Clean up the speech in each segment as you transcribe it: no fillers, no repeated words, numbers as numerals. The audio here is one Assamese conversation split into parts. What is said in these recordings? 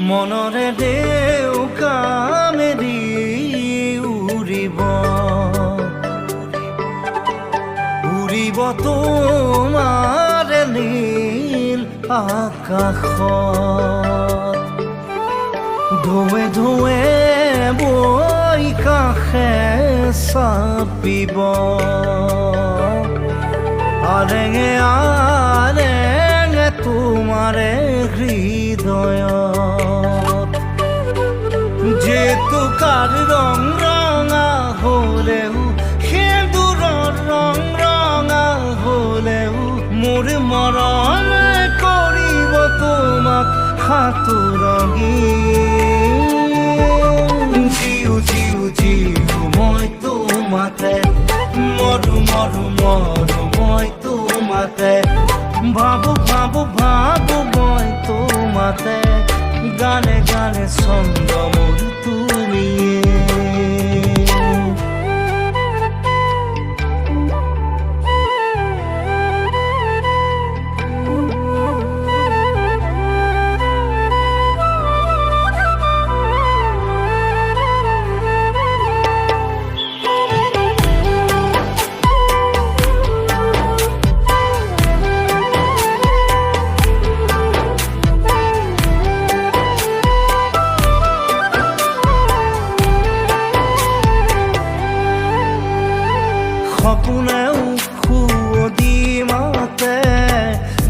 মনৰে ডেউকা মেলি উৰিব উৰিব তোমাৰ নীল আকাশত ঢৌৱে ঢৌৱে বৈ কাষে চাপিব আৰেঙে আৰেঙে তোমাৰে হৃদয়ত জেতুকাৰ ৰং ৰঙা হলেও সেন্দুৰৰ ৰং ৰঙা হলেও মোৰ মৰম কৰিব তোমাক সাঁতুৰঙি জিউ জিউ জিউ মই তোমাতে মৰু মৰু মৰু মই তোমাতে ভাবো ভাবো ভাবো মই তোমাতে গানে গানে ছন্দ মোৰ তুমিয়ে সপোনেও খুদি মাতে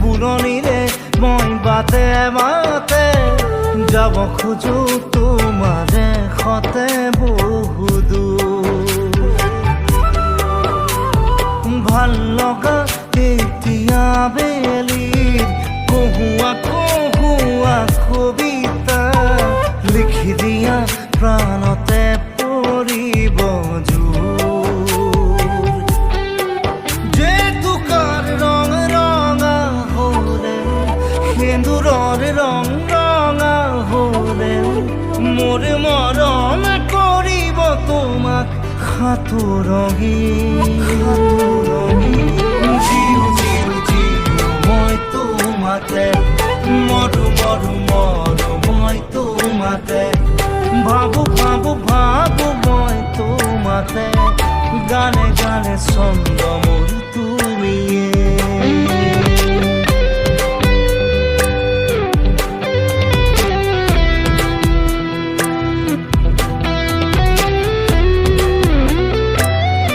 বুৰনিৰে মই বাটে বাটে যাব খোজো তোমাৰে সতে বহুদূৰ ভাল লগা এতিয়া বেলিৰ কহুৱা কহুৱা কবিতা লিখি দিয়া প্ৰাণতে পৰিব সেন্দুৰৰ ৰং ৰঙা হলেও মোৰ মৰম কৰিব তোমাক সাঁতুৰঙি জিউ জিউ জিউ মই তোমাতে মৰু মৰু মৰু মই তোমাতে ভাবো ভাবো ভাবো মই তোমাতে গানে গানে ছন্দ